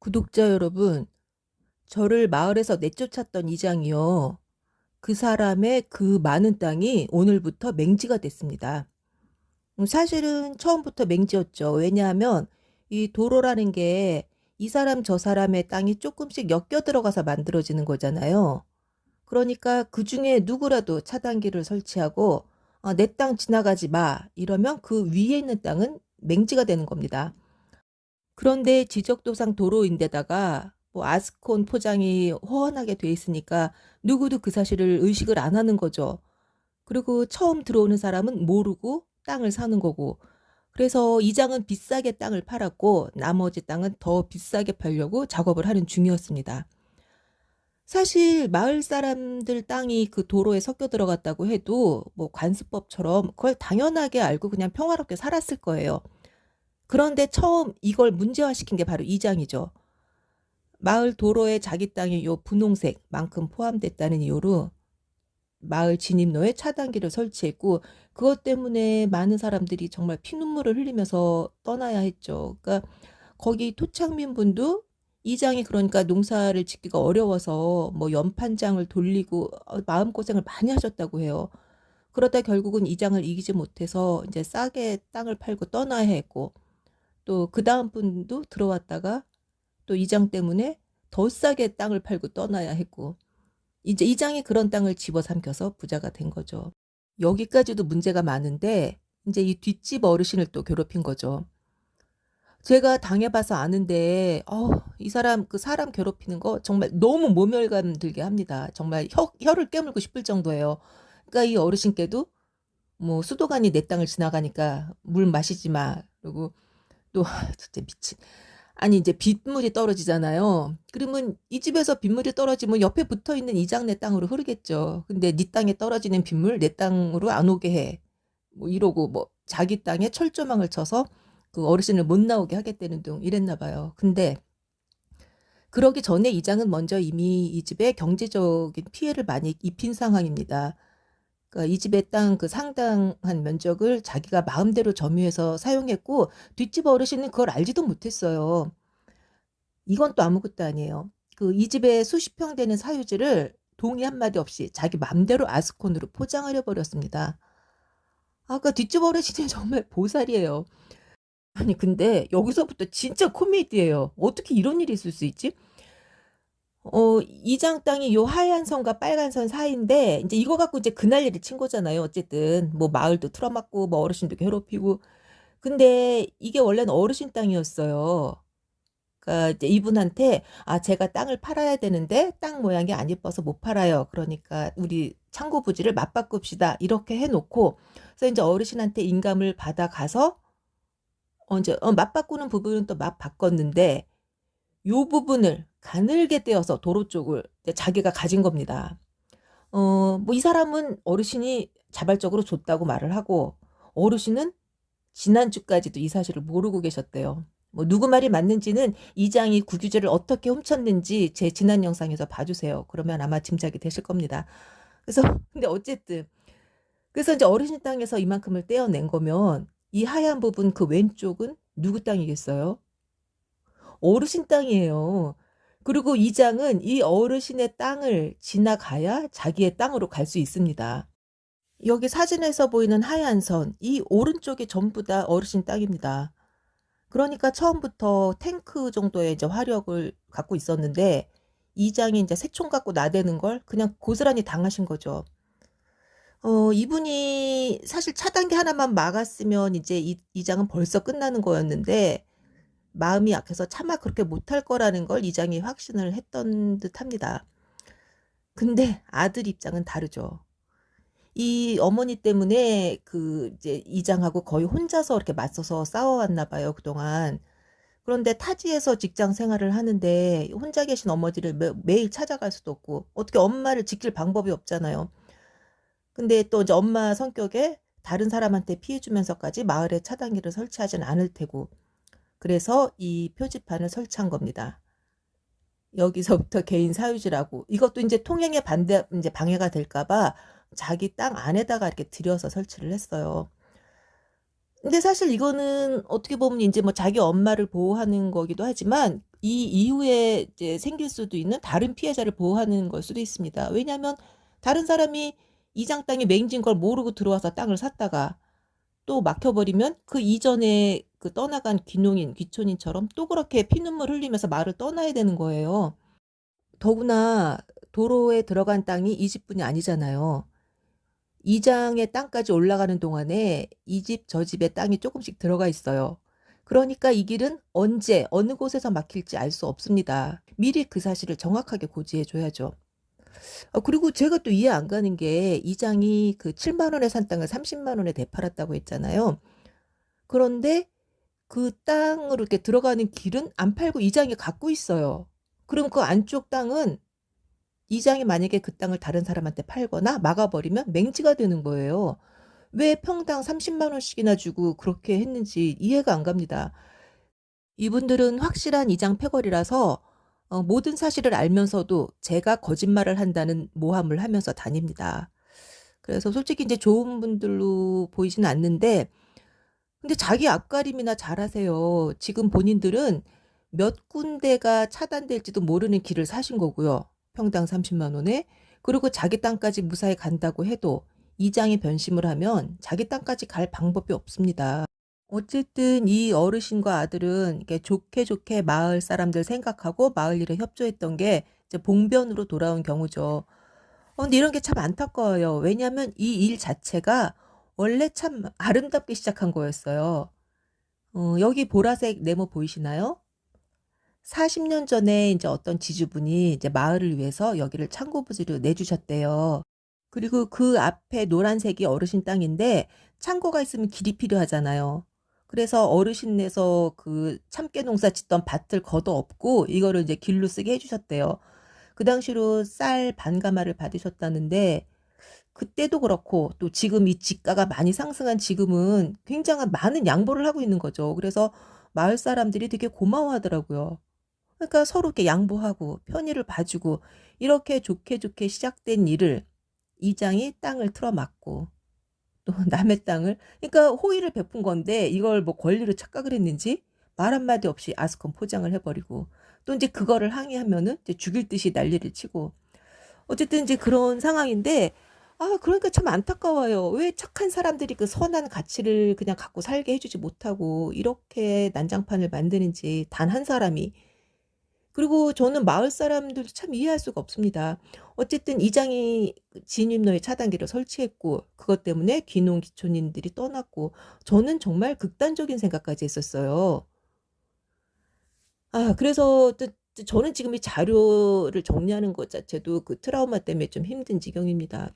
구독자 여러분, 저를 마을에서 내쫓았던 이장이요. 그 사람의 그 많은 땅이 오늘부터 맹지가 됐습니다. 사실은 처음부터 맹지였죠. 왜냐하면 이 도로라는 게 이 사람 저 사람의 땅이 조금씩 엮여 들어가서 만들어지는 거잖아요. 그러니까 그 중에 누구라도 차단기를 설치하고 내 땅 지나가지 마. 이러면 그 위에 있는 땅은 맹지가 되는 겁니다. 그런데 지적도상 도로인데다가 뭐 아스콘 포장이 훤하게 돼 있으니까 누구도 그 사실을 의식을 안 하는 거죠. 그리고 처음 들어오는 사람은 모르고 땅을 사는 거고. 그래서 이장은 비싸게 땅을 팔았고 나머지 땅은 더 비싸게 팔려고 작업을 하는 중이었습니다. 사실 마을 사람들 땅이 그 도로에 섞여 들어갔다고 해도 뭐 관습법처럼 그걸 당연하게 알고 그냥 평화롭게 살았을 거예요. 그런데 처음 이걸 문제화시킨 게 바로 이장이죠. 마을 도로에 자기 땅이 요 분홍색만큼 포함됐다는 이유로 마을 진입로에 차단기를 설치했고 그것 때문에 많은 사람들이 정말 피눈물을 흘리면서 떠나야 했죠. 그러니까 거기 토착민분도 이장이 그러니까 농사를 짓기가 어려워서 뭐 연판장을 돌리고 마음고생을 많이 하셨다고 해요. 그러다 결국은 이장을 이기지 못해서 이제 싸게 땅을 팔고 떠나야 했고 또 그다음 분도 들어왔다가 또 이장 때문에 더 싸게 땅을 팔고 떠나야 했고 이제 이장이 그런 땅을 집어삼켜서 부자가 된 거죠. 여기까지도 문제가 많은데 이제 이 뒷집 어르신을 또 괴롭힌 거죠. 제가 당해봐서 아는데 이 사람 그 사람 괴롭히는 거 정말 너무 모멸감 들게 합니다. 정말 혀를 깨물고 싶을 정도예요. 그러니까 이 어르신께도 뭐 수도관이 내 땅을 지나가니까 물 마시지 마. 그리고 또 진짜 미친. 아니 이제 빗물이 떨어지잖아요. 그러면 이 집에서 빗물이 떨어지면 옆에 붙어있는 이장내 땅으로 흐르겠죠. 근데 네 땅에 떨어지는 빗물 내 땅으로 안 오게 해. 뭐 이러고 뭐 자기 땅에 철조망을 쳐서 그 어르신을 못 나오게 하겠다는 둥 이랬나 봐요. 근데 그러기 전에 이장은 먼저 이미 이 집에 경제적인 피해를 많이 입힌 상황입니다. 그러니까 이 집의 땅 그 상당한 면적을 자기가 마음대로 점유해서 사용했고 뒷집 어르신은 그걸 알지도 못했어요. 이건 또 아무것도 아니에요. 그 이 집에 수십 평 되는 사유지를 동의 한마디 없이 자기 맘대로 아스콘으로 포장을 해버렸습니다. 아까 뒷집 어르신이 정말 보살이에요. 아니 근데 여기서부터 진짜 코미디예요. 어떻게 이런 일이 있을 수 있지? 이장 땅이 요 하얀 선과 빨간 선 사이인데 이제 이거 갖고 이제 그 난리를 친 거잖아요. 어쨌든 뭐 마을도 틀어막고 뭐 어르신도 괴롭히고. 근데 이게 원래는 어르신 땅이었어요. 그러니까 이제 이분한테 제가 땅을 팔아야 되는데 땅 모양이 안 예뻐서 못 팔아요. 그러니까 우리 창고 부지를 맞바꿉시다. 이렇게 해놓고 그래서 이제 어르신한테 인감을 받아가서 이제 맞바꾸는 부분은 또 맞바꿨는데 요 부분을 가늘게 떼어서 도로 쪽을 자기가 가진 겁니다. 뭐 이 사람은 어르신이 자발적으로 줬다고 말을 하고 어르신은 지난주까지도 이 사실을 모르고 계셨대요. 뭐 누구 말이 맞는지는 이장이 구규제를 어떻게 훔쳤는지 제 지난 영상에서 봐주세요. 그러면 아마 짐작이 되실 겁니다. 그래서 근데 어쨌든 그래서 이제 어르신 땅에서 이만큼을 떼어낸 거면 이 하얀 부분 그 왼쪽은 누구 땅이겠어요? 어르신 땅이에요. 그리고 이장은 이 어르신의 땅을 지나가야 자기의 땅으로 갈 수 있습니다. 여기 사진에서 보이는 하얀 선, 이 오른쪽이 전부 다 어르신 땅입니다. 그러니까 처음부터 탱크 정도의 이제 화력을 갖고 있었는데 이장이 이제 새총 갖고 나대는 걸 그냥 고스란히 당하신 거죠. 이분이 사실 차단기 하나만 막았으면 이제 이장은 벌써 끝나는 거였는데 마음이 약해서 차마 그렇게 못할 거라는 걸 이장이 확신을 했던 듯합니다. 근데 아들 입장은 다르죠. 이 어머니 때문에 그 이제 이장하고 거의 혼자서 이렇게 맞서서 싸워왔나 봐요, 그동안. 그런데 타지에서 직장 생활을 하는데 혼자 계신 어머니를 매일 찾아갈 수도 없고 어떻게 엄마를 지킬 방법이 없잖아요. 근데 또 이제 엄마 성격에 다른 사람한테 피해 주면서까지 마을에 차단기를 설치하진 않을 테고 그래서 이 표지판을 설치한 겁니다. 여기서부터 개인 사유지라고 이것도 이제 통행에 반대 이제 방해가 될까 봐 자기 땅 안에다가 이렇게 들여서 설치를 했어요. 근데 사실 이거는 어떻게 보면 인제 뭐 자기 엄마를 보호하는 거기도 하지만 이 이후에 이제 생길 수도 있는 다른 피해자를 보호하는 걸 수도 있습니다. 왜냐하면 다른 사람이 이장 땅이 맹지인 걸 모르고 들어와서 땅을 샀다가 또 막혀 버리면 그 이전에 그 떠나간 귀농인, 귀촌인처럼 또 그렇게 피눈물 흘리면서 마을을 떠나야 되는 거예요. 더구나 도로에 들어간 땅이 이 집뿐이 아니잖아요. 이장의 땅까지 올라가는 동안에 이 집 저 집의 땅이 쪼끔씩 들어가 있어요. 그러니까 이 길은 언제 어느 곳에서 막힐지 알 수 없습니다. 미리 그 사실을 정확하게 고지해 줘야죠. 그리고 제가 또 이해 안 가는 게 이장이 그 7만 원에 산 땅을 30만 원에 되팔았다고 했잖아요. 그런데 그 땅으로 이렇게 들어가는 길은 안 팔고 이장이 갖고 있어요. 그럼 그 안쪽 땅은 이장이 만약에 그 땅을 다른 사람한테 팔거나 막아 버리면 맹지가 되는 거예요. 왜 평당 30만 원씩이나 주고 그렇게 했는지 이해가 안 갑니다. 이분들은 확실한 이장 패거리라서 모든 사실을 알면서도 제가 거짓말을 한다는 모함을 하면서 다닙니다. 그래서 솔직히 인제 좋은 분들로 보이지는 않는데 근데 자기 앞가림이나 잘하세요. 지금 본인들은 몇 군데가 차단될지도 모르는 길을 사신 거고요. 평당 30만 원에. 그리고 자기 땅까지 무사히 간다고 해도 이장이 변심을 하면 자기 땅까지 갈 방법이 없습니다. 어쨌든 이 어르신과 아들은 이렇게 좋게 좋게 마을 사람들 생각하고 마을 일에 협조했던 게 이제 봉변으로 돌아온 경우죠. 근데 이런 게 참 안타까워요. 왜냐하면 이 일 자체가 원래 참 아름답게 시작한 거였어요. 여기 보라색 네모 보이시나요? 40년 전에 이제 어떤 지주분이 이제 마을을 위해서 여기를 창고 부지로 내주셨대요. 그리고 그 앞에 노란색이 어르신 땅인데 창고가 있으면 길이 필요하잖아요. 그래서 어르신네서 그 참깨 농사 짓던 밭을 걷어엎고 이거를 이제 길로 쓰게 해 주셨대요. 그 당시로 쌀 반가마를 받으셨다는데 그때도 그렇고 또 지금 이 지가가 많이 상승한 지금은 굉장한 많은 양보를 하고 있는 거죠. 그래서 마을 사람들이 되게 고마워하더라고요. 그러니까 서로 이렇게 양보하고 편의를 봐주고 이렇게 좋게 좋게 시작된 일을 이장이 땅을 틀어막고 또 남의 땅을 그러니까 호의를 베푼 건데 이걸 뭐 권리로 착각을 했는지 말 한마디 없이 아스콘 포장을 해버리고 또 이제 그거를 항의하면은 이제 죽일 듯이 난리를 치고 어쨌든 이제 그런 상황인데 그러니까 참 안타까워요. 왜 착한 사람들이 그 선한 가치를 그냥 갖고 살게 해주지 못하고 이렇게 난장판을 만드는지 단 한 사람이. 그리고 저는 마을 사람들도 참 이해할 수가 없습니다. 어쨌든 이장이 그 진입로에 차단기를 설치했고 그것 때문에 귀농 귀촌인들이 떠났고 저는 정말 극단적인 생각까지 했었어요. 그래서 저는 지금 이 자료를 정리하는 것 자체도 그 트라우마 때문에 좀 힘든 지경입니다.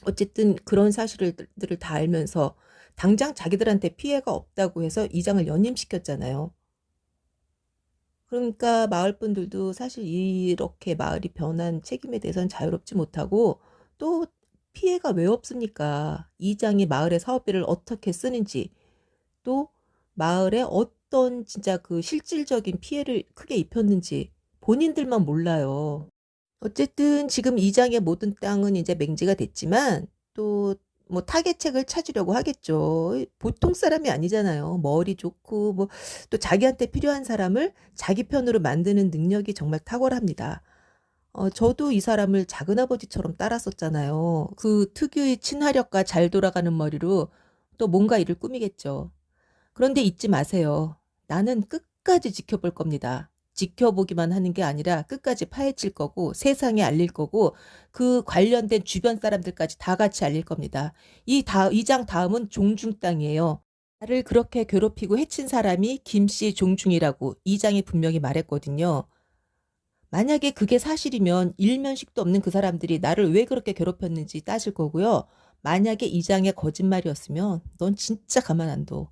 어쨌든 그런 사실들을 다 알면서 당장 자기들한테 피해가 없다고 해서 이장을 연임시켰잖아요. 그러니까 마을 분들도 사실 이렇게 마을이 변한 책임에 대해서는 자유롭지 못하고 또 피해가 왜 없습니까? 이장이 마을의 사업비를 어떻게 쓰는지 또 마을에 어떤 진짜 그 실질적인 피해를 크게 입혔는지 본인들만 몰라요. 어쨌든 지금 이장의 모든 땅은 이제 맹지가 됐지만 또 뭐 타개책을 찾으려고 하겠죠. 보통 사람이 아니잖아요. 머리 좋고 뭐 또 자기한테 필요한 사람을 자기 편으로 만드는 능력이 정말 탁월합니다. 저도 이 사람을 작은아버지처럼 따랐었잖아요. 그 특유의 친화력과 잘 돌아가는 머리로 또 뭔가 일을 꾸미겠죠. 그런데 잊지 마세요. 나는 끝까지 지켜볼 겁니다. 지켜보기만 하는 게 아니라 끝까지 파헤칠 거고 세상에 알릴 거고 그 관련된 주변 사람들까지 다 같이 알릴 겁니다. 이 장 다음은 종중 땅이에요. 나를 그렇게 괴롭히고 해친 사람이 김씨 종중이라고 이 장이 분명히 말했거든요. 만약에 그게 사실이면 일면식도 없는 그 사람들이 나를 왜 그렇게 괴롭혔는지 따질 거고요. 만약에 이 장의 거짓말이었으면 넌 진짜 가만 안 둬.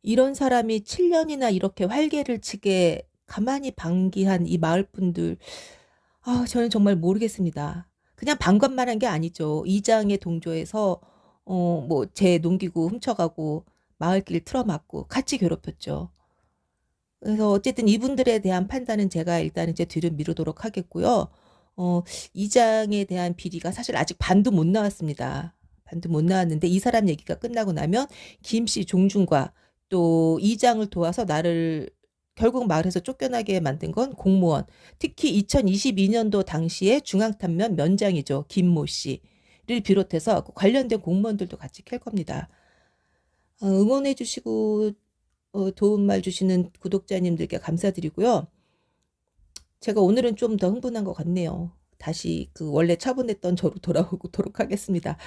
이런 사람이 7 년이나 이렇게 활개를 치게 가만히 방기한 이 마을 분들 저는 정말 모르겠습니다. 그냥 방관만 한 게 아니죠. 이장에 동조해서 뭐 제 농기구 훔쳐가고 마을길 틀어막고 같이 괴롭혔죠. 그래서 어쨌든 이분들에 대한 판단은 제가 일단 이제 뒤로 미루도록 하겠고요. 어 이장에 대한 비리가 사실 아직 반도 못 나왔습니다. 반도 못 나왔는데 이 사람 얘기가 끝나고 나면 김씨 종중과 또 이장을 도와서 나를 결국 마을에서 쫓겨나게 만든 건 공무원, 특히 2022년도 당시에 중앙탄면 면장이죠. 김모 씨를 비롯해서 그 관련된 공무원들도 같이 캘 겁니다. 응원해 주시고 도움말 주시는 구독자님들께 감사드리고요. 제가 오늘은 좀 더 흥분한 것 같네요. 다시 그 원래 차분했던 저로 돌아오도록 하겠습니다.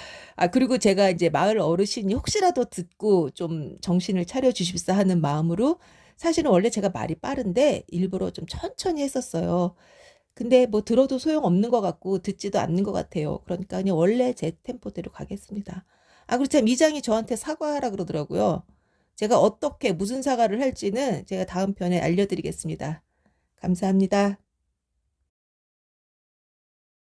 그리고 제가 이제 마을 어르신이 혹시라도 듣고 좀 정신을 차려 주십사 하는 마음으로 사실은 원래 제가 말이 빠른데 일부러 좀 천천히 했었어요. 근데 뭐 들어도 소용없는 것 같고 듣지도 않는 것 같아요. 그러니까 그냥 원래 제 템포대로 가겠습니다. 그리고 참 이장이 저한테 사과하라 그러더라고요. 제가 어떻게 무슨 사과를 할지는 제가 다음 편에 알려드리겠습니다. 감사합니다.